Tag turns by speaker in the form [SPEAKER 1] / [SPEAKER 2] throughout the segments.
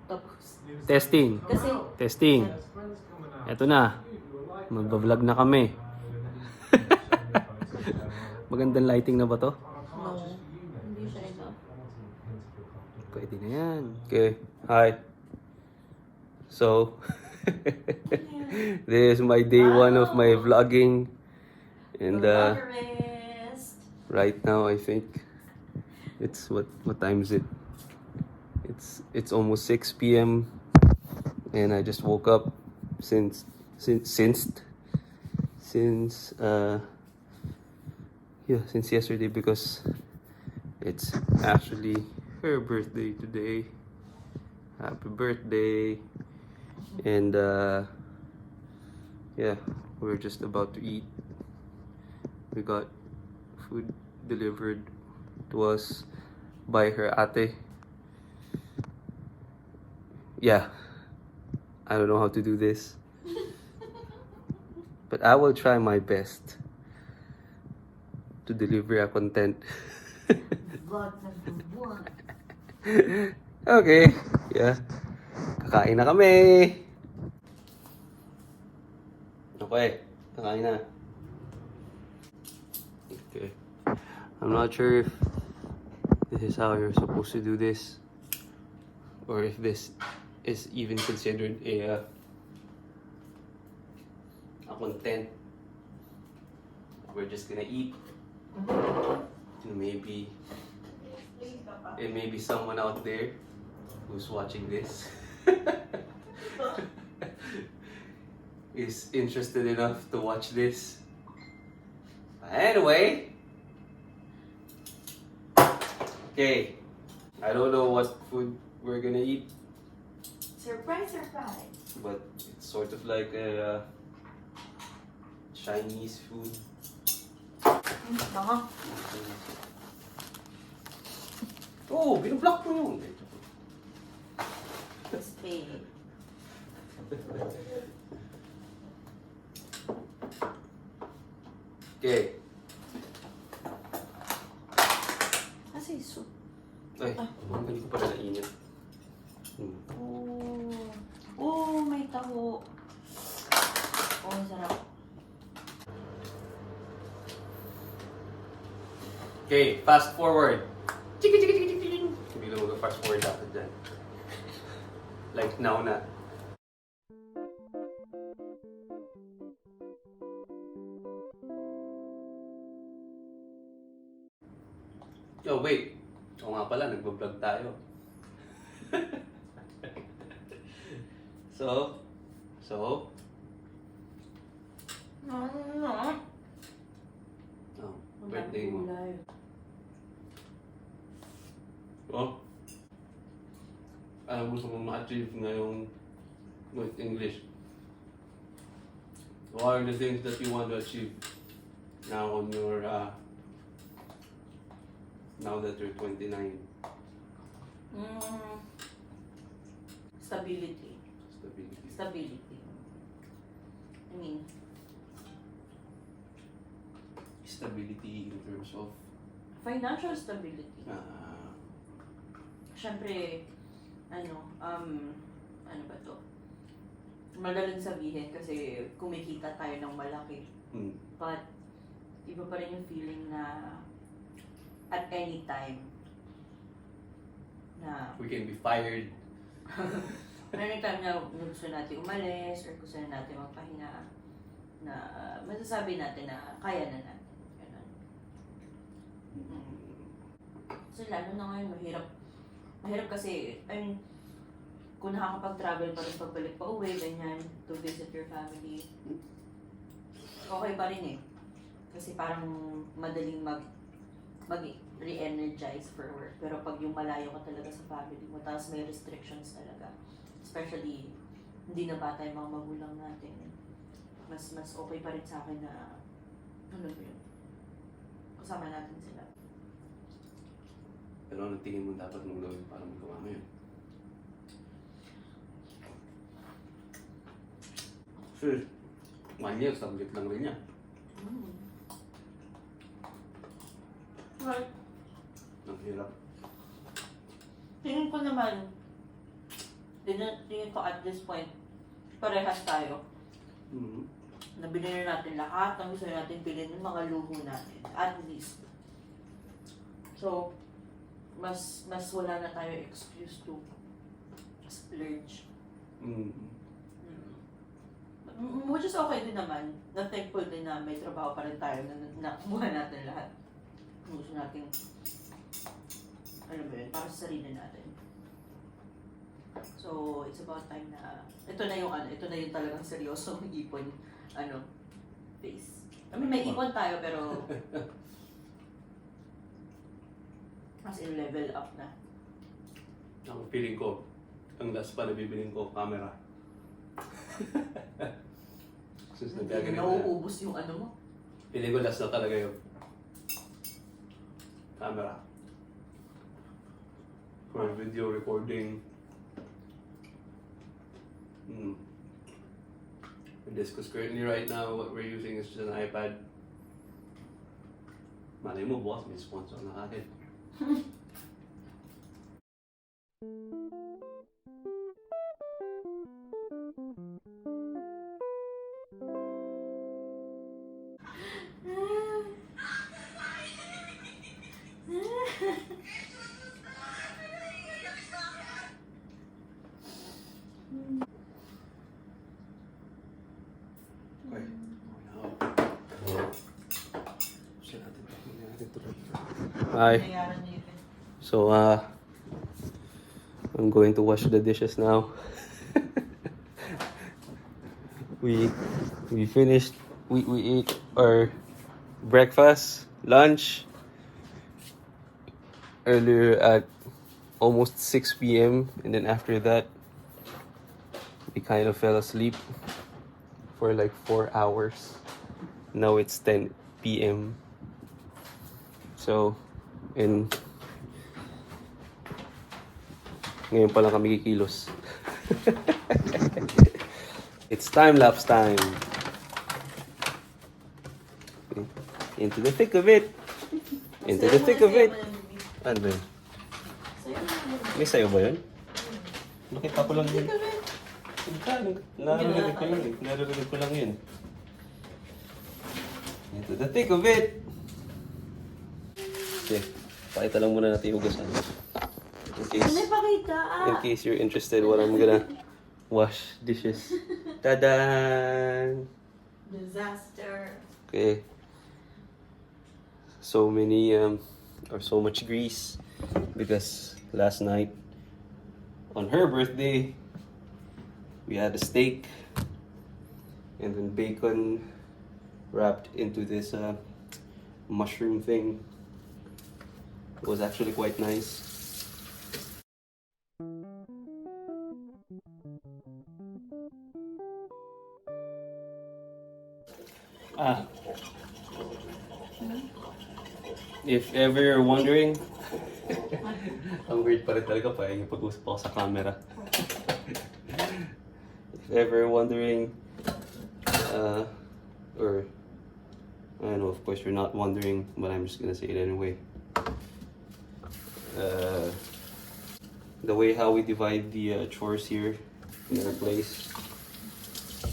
[SPEAKER 1] Tapos,
[SPEAKER 2] Testing.
[SPEAKER 1] kasi,
[SPEAKER 2] Testing. Eto na. Magbablog na kami. Magandang lighting na ba to?
[SPEAKER 1] no, hindi siya enough.
[SPEAKER 2] Pwede na yan. Okay. Hi. So, this is my day one of my vlogging. And
[SPEAKER 1] Vloggerist.
[SPEAKER 2] right now I think it's what time is it? It's almost 6 p.m. and I just woke up since yesterday because it's actually her birthday today. Happy birthday. And yeah, we're just about to eat. We got food delivered to us by her ate. Yeah, I don't know how to do this, but I will try my best to deliver a content.
[SPEAKER 1] Vlog number 1.
[SPEAKER 2] Okay, yeah. Kakain na kami. Okay, kakain na. Okay. I'm not sure if this is how you're supposed to do this, or if this is even considered a content. We're just gonna eat. And maybe it may be someone out there who's watching this is interested enough to watch this. Anyway, okay, I don't know what food we're gonna eat,
[SPEAKER 1] Surprise, surprise.
[SPEAKER 2] but it's sort of like a Chinese food.
[SPEAKER 1] Baka.
[SPEAKER 2] Oh, binublock mo yun.
[SPEAKER 1] Stay.
[SPEAKER 2] Okay.
[SPEAKER 1] Kasi soup.
[SPEAKER 2] Ay, hindi ko pala nainit.
[SPEAKER 1] Oh, may taho. Oh, sarap.
[SPEAKER 2] Okay, fast forward. Hindi na mag-fast forward after dyan. Like now na. Oh, wait. Oo nga pala, nagbablog tayo. So, birthday mo. Oh, alam mo gusto mong ma-achieve ngayong with English. What are the things that you want to achieve now on your now that you're 29?
[SPEAKER 1] Stability. Stability. I mean,
[SPEAKER 2] Stability in terms of
[SPEAKER 1] financial stability. Siyempre, ano ba to? Madaling sabihin kasi kumikita tayo ng malaki. But, iba pa rin yung feeling na at any time na
[SPEAKER 2] we can be fired.
[SPEAKER 1] anytime na gusto natin umalis or gusto natin magpahinga na masasabi natin na kaya na natin. Ganun. So lalo na ngayon mahirap kasi, I mean, kung nakakapag-travel pa rin pagbalik pa uwi, ganyan, to visit your family, okay pa rin eh. Kasi parang madaling mag-re-energize for work. Pero pag yung malayo ka talaga sa family mo, tapos may restrictions talaga. Especially, hindi na bata yung mga magulang natin. Mas okay pa rin sa akin na, ano ba yun? Kasama natin sila.
[SPEAKER 2] Pero ano tingin mo dapat mong gawin para magawa mo yun? Sure. 1 year, subject lang rin niya.
[SPEAKER 1] Right.
[SPEAKER 2] Ang hirap.
[SPEAKER 1] Tingin ko naman, tingin ko at this point, parehas tayo.
[SPEAKER 2] Mm-hmm.
[SPEAKER 1] Nabili na natin lahat ng gusto natin bilhin ng mga luho natin. At least. So, mas wala na tayo excuse to splurge.
[SPEAKER 2] Mm-hmm.
[SPEAKER 1] Which is okay din naman. Na-thankful din na may trabaho pa rin tayo na nakuha natin lahat. Gusto natin, alam mo yun, para sa sarili natin. So, it's about time na, ito na yung talagang seryosong ipon, phase. I mean, may ipon tayo pero, as in level up na.
[SPEAKER 2] Ang feeling ko, ang last pa na bibiling ko, camera.
[SPEAKER 1] Hindi na nauubos yung ano mo.
[SPEAKER 2] Feeling ko last na talaga yung camera. For video recording. This, because currently right now, what we're using is just an iPad. Malay mo, boss, may sponsor na akin. Hi. So, I'm going to wash the dishes now. we finished. We ate our breakfast, lunch earlier at almost 6 p.m. and then after that, we kind of fell asleep for like 4 hours. Now it's 10 p.m. So, and ngayon pa lang kami kikilos. It's time-lapse time. Into the thick of it. Into the thick of it. Ano ba yun? May sayo ba yun? Nakita ko lang yun. Naririnig ko lang eh. Naririnig ko lang yun. Into the thick of it. Okay. Pakita lang muna natin yung hugasan. In case you're interested what I'm gonna wash dishes. Ta-da!
[SPEAKER 1] Disaster.
[SPEAKER 2] Okay. So many or so much grease because last night on her birthday we had a steak and then bacon wrapped into this mushroom thing. It was actually quite nice. If ever you're wondering, ang weird pa rin talaga pa yung pag-usap ako sa camera. If ever wondering, or I don't know, of course you're not wondering, but I'm just gonna say it anyway. The way how we divide the chores here in our place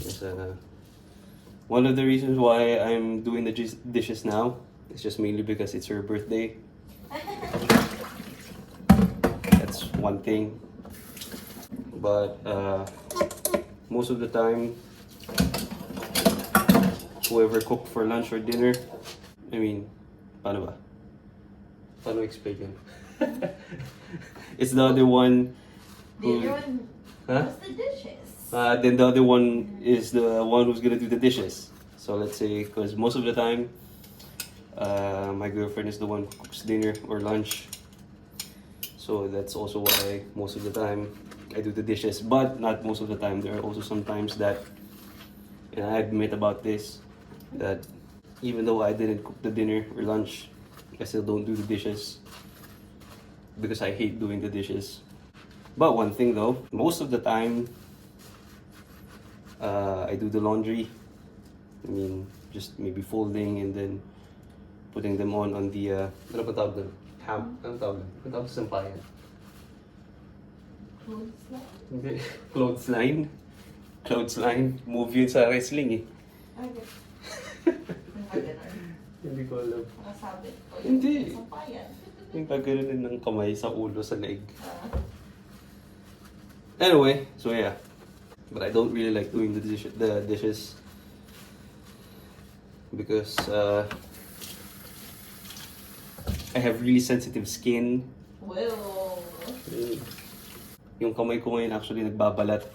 [SPEAKER 2] is one of the reasons why I'm doing the dishes now. It's just mainly because it's her birthday. That's one thing. But most of the time, whoever cooked for lunch or dinner, I mean, paano ba? Paano explain yun? It's the other one who...
[SPEAKER 1] The other one does the dishes.
[SPEAKER 2] Then the other one is the one who's gonna do the dishes. So let's say, because most of the time, my girlfriend is the one who cooks dinner or lunch. So that's also why most of the time I do the dishes. But not most of the time. There are also some times that, and I admit about this, that even though I didn't cook the dinner or lunch, I still don't do the dishes because I hate doing the dishes. But one thing though, most of the time, I do the laundry. I mean, just maybe folding and then putting them on the ano ba tawag doon? Ano tawag doon? Ano tawag sa sampayan? Hindi. Clothesline. Clothesline. Move yun sa wrestling eh.
[SPEAKER 1] Ay,
[SPEAKER 2] Hindi ko alam.
[SPEAKER 1] nakasabit ko.
[SPEAKER 2] Hindi.
[SPEAKER 1] Sampayan.
[SPEAKER 2] Yung gaganunin ng kamay sa ulo, sa leg. Anyway, so yeah. But I don't really like doing the dishes. Because I have really sensitive skin.
[SPEAKER 1] Well.
[SPEAKER 2] Yung kamay ko ngayon actually nagbabalat.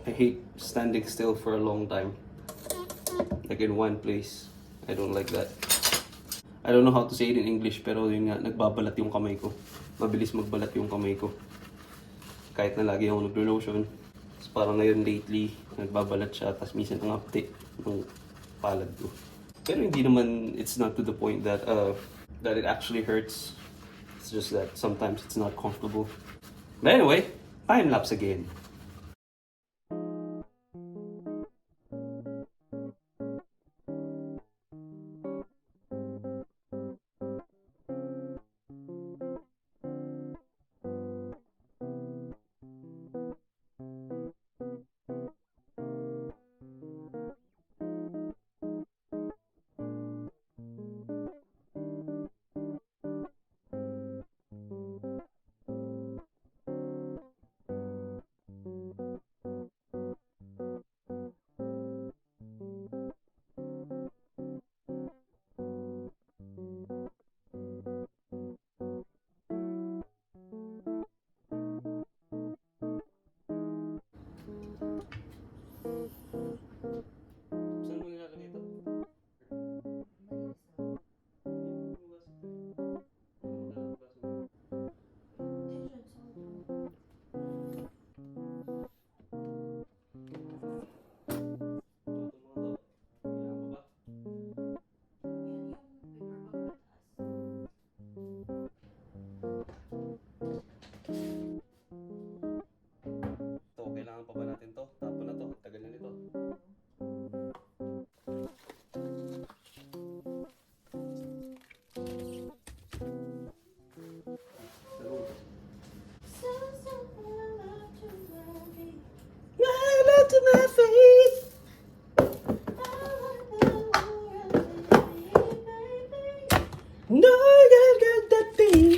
[SPEAKER 2] I hate standing still for a long time. Like in one place. I don't like that. I don't know how to say it in English, pero yun nga, nagbabalat yung kamay ko. Mabilis magbalat yung kamay ko. Kahit na lagi ako naglo-lotion. So, parang ngayon lately, nagbabalat siya, tapos minsan ang update ng palad ko. Pero hindi naman, it's not to the point that that it actually hurts. It's just that sometimes it's not comfortable. But anyway, time lapse again. Saan mo nilalagay ito? To, kailangan pa ba natin to? Tapon na to. Tagal na nito. To my face. No, I got that thing.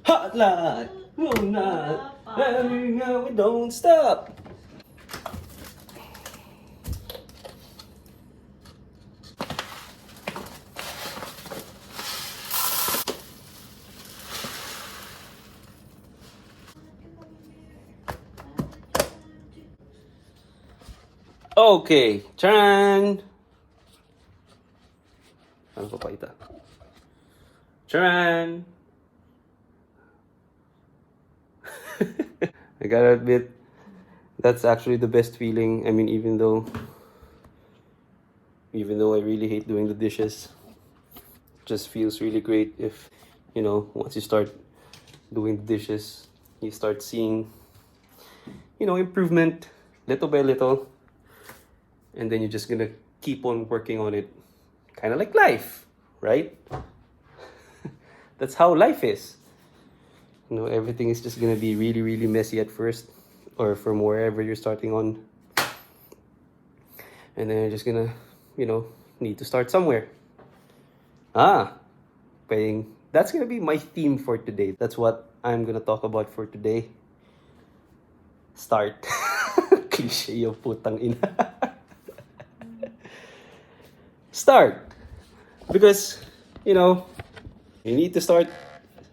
[SPEAKER 2] Hot lot, no not, we don't stop. Okay, turn. Ano pa ito? Turn. I gotta admit, that's actually the best feeling. I mean, even though I really hate doing the dishes, it just feels really great if, you know, once you start doing the dishes, you start seeing, you know, improvement little by little. And then you're just gonna keep on working on it. Kind of like life, right? That's how life is. You know, everything is just gonna be really, really messy at first, or from wherever you're starting on. And then you're just gonna, you know, need to start somewhere. That's gonna be my theme for today. That's what I'm gonna talk about for today. Start. Cliche yung putang ina. Start. Because, you know, you need to start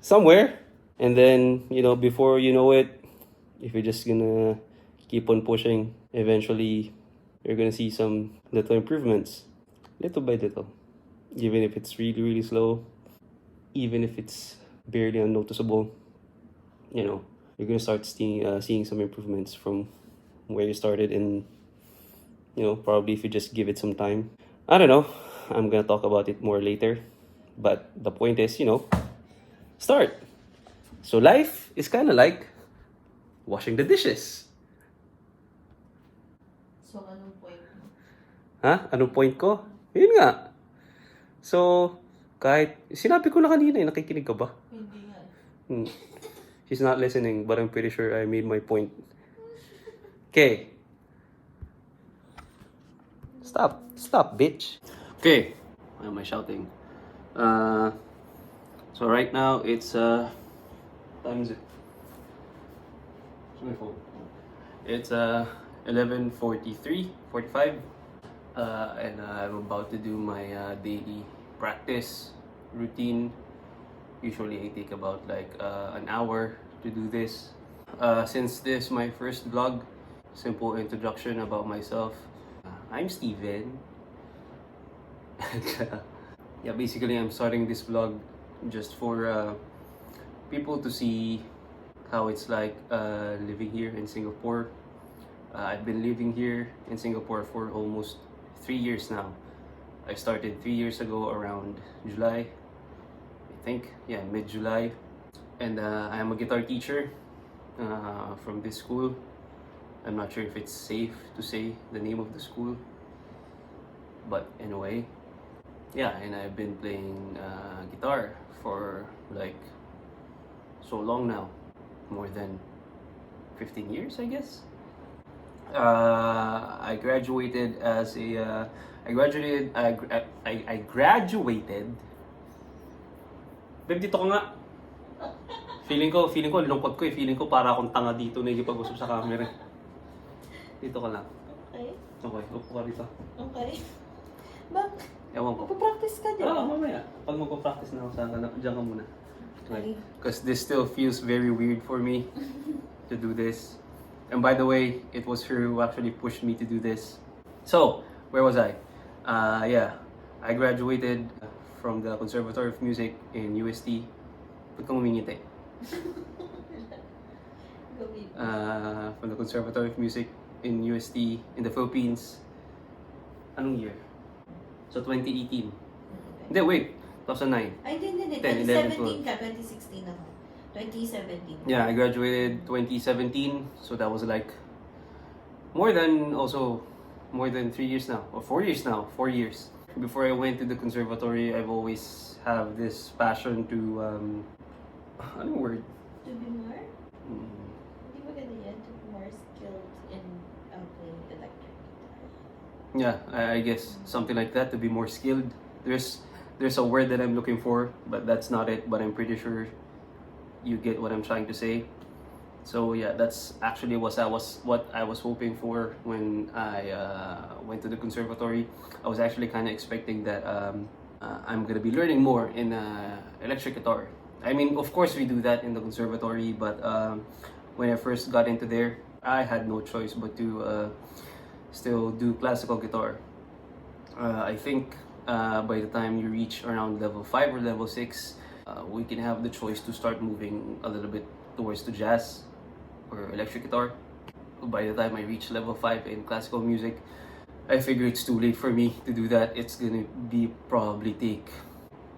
[SPEAKER 2] somewhere. And then, you know, before you know it, if you're just gonna keep on pushing, eventually you're gonna see some little improvements. Little by little. Even if it's really, really slow. Even if it's barely unnoticeable. You know, you're gonna start seeing some improvements from where you started. And, you know, probably if you just give it some time. I don't know. I'm gonna talk about it more later. But the point is, you know, start. So life is kind of like washing the dishes.
[SPEAKER 1] So, anong point
[SPEAKER 2] Ha? Anong point ko? Yun nga. So, kahit, sinabi ko na kanina, nakikinig ka ba?
[SPEAKER 1] Hindi nga.
[SPEAKER 2] She's not listening, but I'm pretty sure I made my point. Okay. Stop, bitch. Okay. Why am I shouting? So right now it's what time is it? Where's my phone? It's 11:43, 45, and I'm about to do my daily practice routine. Usually I take about like an hour to do this. Since this is my first vlog, simple introduction about myself. I'm Steven. And, yeah, basically I'm starting this vlog just for people to see how it's like living here in Singapore. I've been living here in Singapore for almost 3 years now. I started 3 years ago around July, I think. Yeah, mid-July. And I am a guitar teacher from this school. I'm not sure if it's safe to say the name of the school. But anyway, yeah, and I've been playing guitar for like so long now. More than 15 years, I guess. I graduated as a I graduated. Babe, dito ka nga. Feeling ko lungkot ko eh. Feeling ko para akong tanga dito na ikipag-usap sa camera. Dito ka lang.
[SPEAKER 1] Okay.
[SPEAKER 2] Okay, upo ka rito.
[SPEAKER 1] Okay. Bak,
[SPEAKER 2] Ewan ko.
[SPEAKER 1] magpa-practice ka, di ba?
[SPEAKER 2] Mamaya. Pag magpa-practice na ako sa akin, diyan ka muna.
[SPEAKER 1] Okay.
[SPEAKER 2] Because this still feels very weird for me to do this. And by the way, it was her who actually pushed me to do this. So, where was I? Yeah, I graduated from the Conservatory of Music in UST. Ba't kang umingiti? From the Conservatory of Music in UST in the Philippines. Anong year? So 2018. Hindi, wait. 2009.
[SPEAKER 1] Ay, hindi.
[SPEAKER 2] 10, 11,
[SPEAKER 1] 2017 ka, 2016 ako. 2017.
[SPEAKER 2] Yeah, I graduated 2017. So that was like more than 3 years now. Or 4 years now. 4 years. Before I went to the conservatory, I've always have this passion to anong word?
[SPEAKER 1] To be more? Hindi ba ganda yan? To be more skilled in playing electric guitar.
[SPEAKER 2] Yeah, I guess something like that, to be more skilled. There's a word that I'm looking for, but that's not it. But I'm pretty sure you get what I'm trying to say. So yeah, that's actually what I was hoping for when I went to the conservatory. I was actually kind of expecting that I'm gonna be learning more in electric guitar. I mean, of course we do that in the conservatory, but when I first got into there, I had no choice but to still do classical guitar. I think by the time you reach around level 5 or level 6, we can have the choice to start moving a little bit towards the jazz or electric guitar. By the time I reach level 5 in classical music, I figure it's too late for me to do that. It's gonna be probably take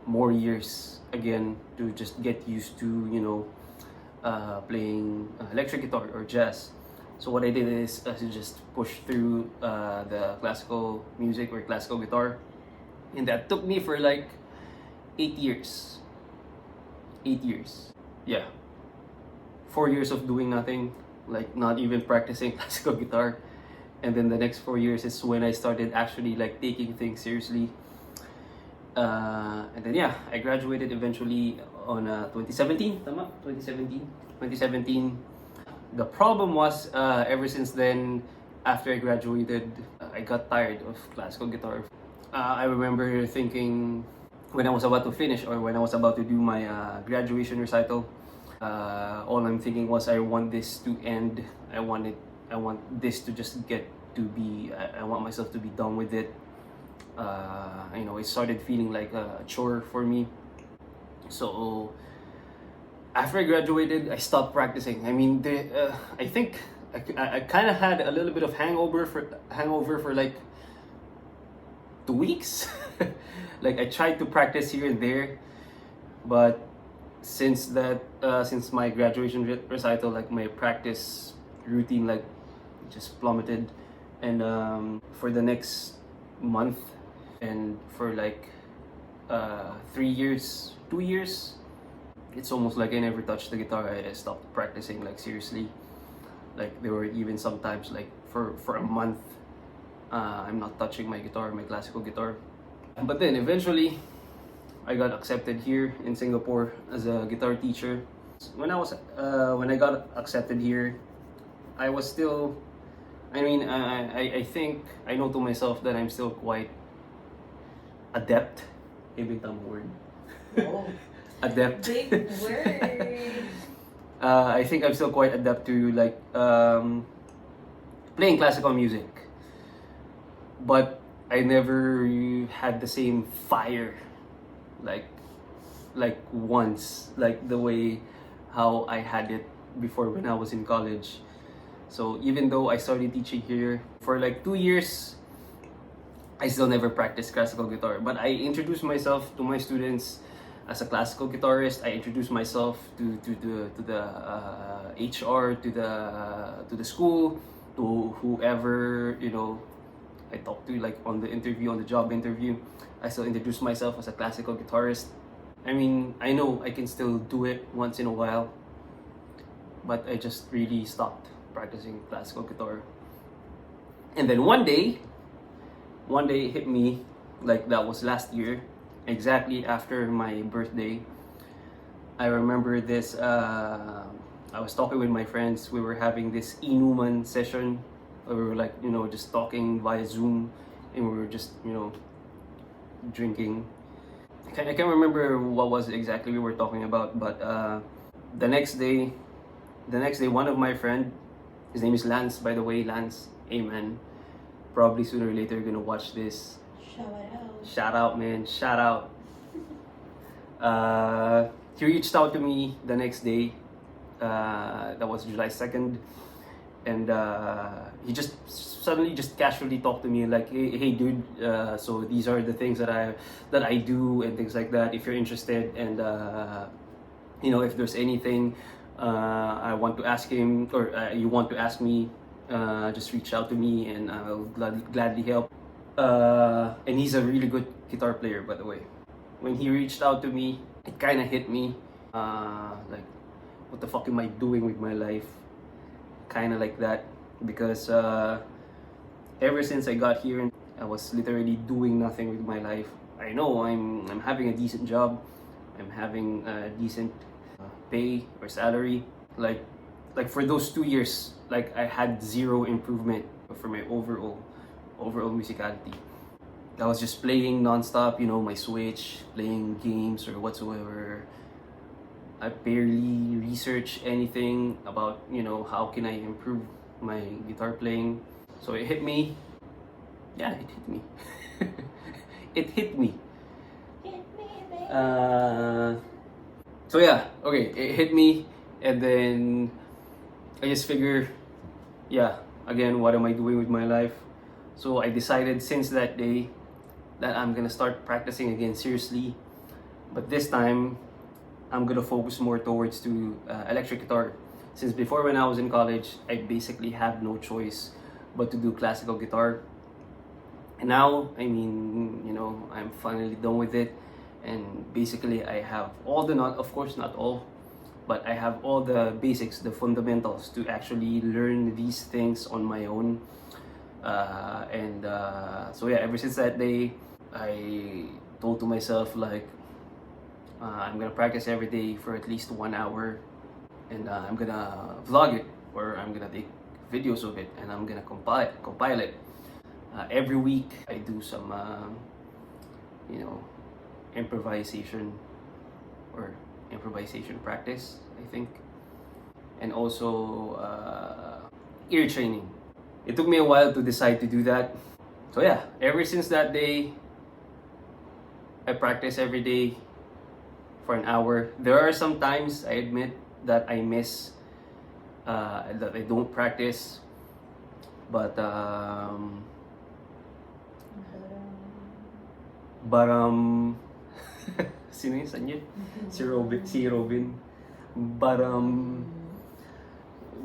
[SPEAKER 2] more years again to just get used to, playing electric guitar or jazz. So what I did is I just push through the classical music or classical guitar, and that took me for like 8 years. 8 years. Yeah. 4 years of doing nothing, like not even practicing classical guitar. And then the next 4 years is when I started actually like taking things seriously. And then yeah, I graduated eventually on 2017. Tama? 2017. The problem was ever since then, after I graduated, I got tired of classical guitar. I remember thinking when I was about to finish or when I was about to do my graduation recital, all I'm thinking was I want this to end. I want this to just get to be. I want myself to be done with it. It started feeling like a chore for me. So after I graduated, I stopped practicing. I mean, I think I kind of had a little bit of hangover for like 2 weeks. Like I tried to practice here and there, but since my graduation recital, like my practice routine like just plummeted, and for the next month, and for like 3 years, 2 years, it's almost like I never touched the guitar. I stopped practicing like seriously. Like there were even sometimes like for a month, I'm not touching my guitar, my classical guitar. But then eventually, I got accepted here in Singapore as a guitar teacher. When I got accepted here, I was still, I mean, I think I know to myself that I'm still quite adept. Ibig tama word.
[SPEAKER 1] Oh,
[SPEAKER 2] Adept.
[SPEAKER 1] big word.
[SPEAKER 2] I think I'm still quite adept to like playing classical music, but I never had the same fire like once, like the way how I had it before when I was in college. So even though I started teaching here for like 2 years, I still never practiced classical guitar. But I introduced myself to my students as a classical guitarist. I introduced myself to the HR, to the school, to whoever, you know, I talked to, like on the interview, on the job interview. I still introduced myself as a classical guitarist. I mean, I know I can still do it once in a while, but I just really stopped practicing classical guitar. And then one day it hit me, like that was last year, exactly after my birthday. I remember this, I was talking with my friends. We were having this inuman session. We were like, you know, just talking via Zoom, and we were just, you know, drinking. I can't remember what was it exactly we were talking about, but the next day, one of my friend, his name is Lance, by the way, Lance, amen. Probably sooner or later you're gonna watch this.
[SPEAKER 1] Shout out.
[SPEAKER 2] Shout out, man, shout out. He reached out to me the next day. That was July 2nd. And he just suddenly just casually talked to me like, hey dude, so these are the things that I do and things like that. If you're interested, and you know, if there's anything I want to ask him, or you want to ask me, just reach out to me and I'll gladly help. And he's a really good guitar player, by the way. When he reached out to me, it kind of hit me, like, what the fuck am I doing with my life? Kind of like that, because ever since I got here, I was literally doing nothing with my life. I know I'm having a decent job, I'm having a decent pay or salary. Like for those 2 years, like I had zero improvement for my overall musicality. I was just playing non-stop, you know, my Switch, playing games or whatsoever. I barely research anything about, you know, how can I improve my guitar playing. So it hit me. Yeah, it hit me. It hit me.
[SPEAKER 1] Hit me, baby.
[SPEAKER 2] So yeah, okay, it hit me, and then I just figure, yeah, again, what am I doing with my life? So I decided since that day that I'm gonna start practicing again seriously, but this time I'm gonna focus more towards to electric guitar. Since before, when I was in college, I basically had no choice but to do classical guitar. And now, I mean, you know, I'm finally done with it, and basically I have all the, not, of course not all, but I have all the basics, the fundamentals to actually learn these things on my own. So yeah, ever since that day, I told to myself like, I'm gonna practice every day for at least 1 hour, and I'm gonna vlog it, or I'm gonna take videos of it, and I'm gonna compile it. Every week I do some, you know, improvisation practice, I think, and also ear training. It took me a while to decide to do that. So yeah, ever since that day, I practice every day for an hour. There are some times, I admit, that I miss, that I don't practice, but sino yun? Saan yun? Si Robin. But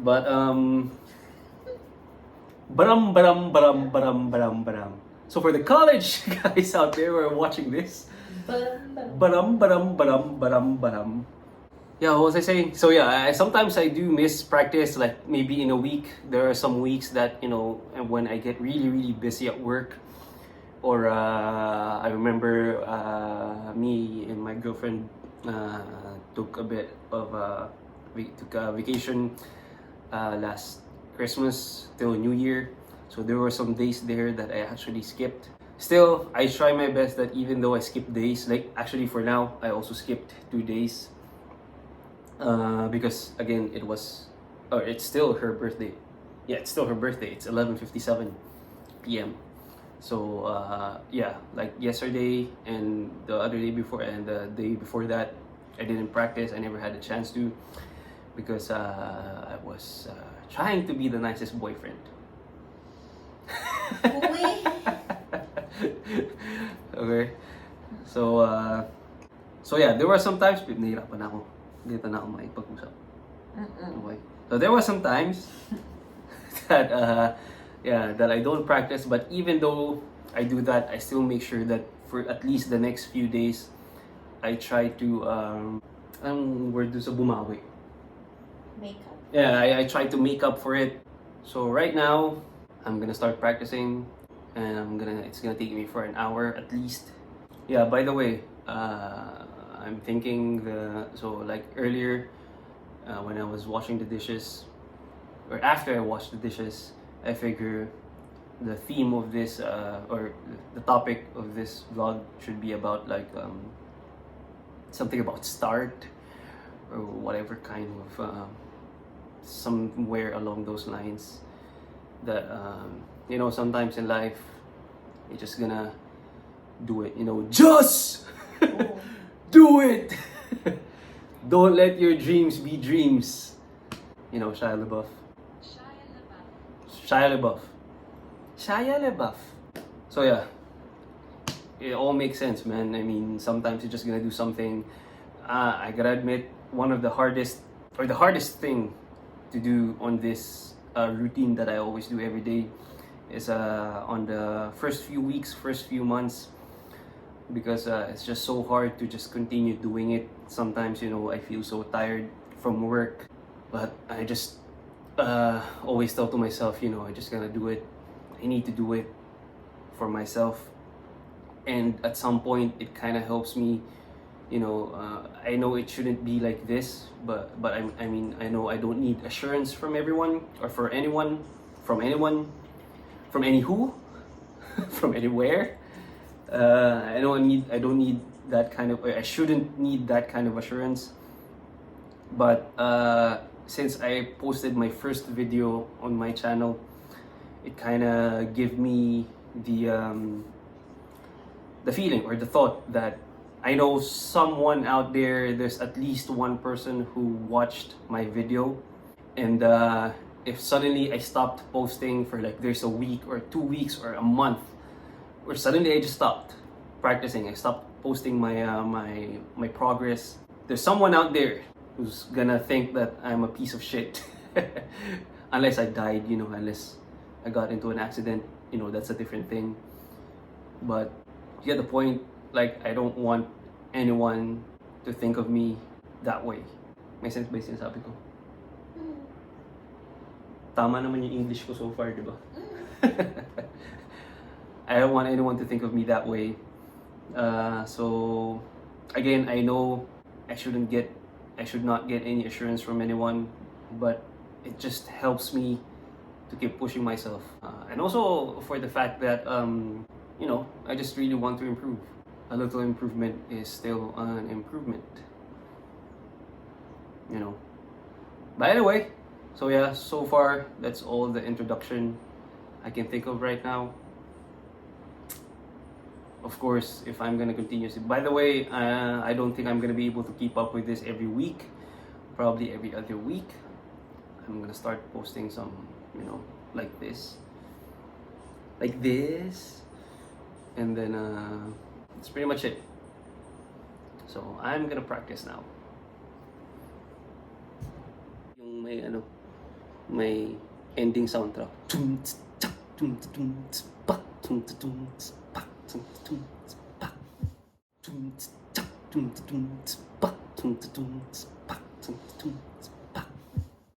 [SPEAKER 2] baram. So for the college guys out there who are watching this, badam, badam, badam, badam, badam. Yeah, what was I saying? So yeah, sometimes I do miss practice, like maybe in a week. There are some weeks that, you know, when I get really, really busy at work, or I remember me and my girlfriend took a bit of took a vacation last Christmas till New Year. So there were some days there that I actually skipped. Still, I try my best that even though I skip days, like actually for now, I also skipped 2 days. Because again, it's still her birthday. Yeah, it's still her birthday. It's 11:57 p.m. So yeah, like yesterday and the other day before and the day before that, I didn't practice. I never had a chance to, because I was trying to be the nicest boyfriend. Okay. So yeah, there were some times nahirapan ako. Dito na ako makipag-usap. Okay. So there were some times that that I don't practice, but even though I do that, I still make sure that for at least the next few days I try to anong word doon sa bumawi?
[SPEAKER 1] Make up.
[SPEAKER 2] Yeah, I try to make up for it. So right now, I'm gonna start practicing, and it's gonna take me for an hour at least. Yeah, by the way, I'm thinking so like earlier when I was washing the dishes, or after I washed the dishes, I figure the theme of this or the topic of this vlog should be about like something about start, or whatever kind of somewhere along those lines, that you know, sometimes in life you're just gonna do it, you know, just do it. Don't let your dreams be dreams, you know. Shia LaBeouf. So yeah, it all makes sense, man. I mean, sometimes you're just gonna do something. I gotta admit, one of the hardest thing to do on this routine that I always do every day is on the first few weeks, first few months, because it's just so hard to just continue doing it. Sometimes, you know, I feel so tired from work, but I just always tell to myself, you know, I just gotta do it. I need to do it for myself, and at some point it kind of helps me, you know. I know it shouldn't be like this, but I mean, I know I don't need assurance from everyone, or for anyone, from anyone, from any who, from anywhere. I don't need that kind of, I shouldn't need that kind of assurance. But since I posted my first video on my channel, it kind of gave me the feeling or the thought that I know someone out there, there's at least one person who watched my video, and if suddenly I stopped posting for like there's a week or 2 weeks or a month, or suddenly I just stopped practicing, I stopped posting my my progress, there's someone out there who's gonna think that I'm a piece of shit. Unless I died, you know, unless I got into an accident, you know, that's a different thing. But you get the point. Like, I don't want anyone to think of me that way. May sense ba yung sinasabi ko? Tama naman yung English ko so far, di ba? I don't want anyone to think of me that way. So again, I know I should not get any assurance from anyone, but it just helps me to keep pushing myself, and also for the fact that you know, I just really want to improve. A little improvement is still an improvement, you know. But anyway, so yeah, so far that's all the introduction I can think of right now. Of course, if I'm gonna continue, by the way, I don't think I'm gonna be able to keep up with this every week. Probably every other week I'm gonna start posting some, you know, like this, and then that's pretty much it. So I'm gonna practice now. Yung may ending soundtrack. tum tum spak tum tum spak tum tum spak tum tum spak tum tum spak tum tum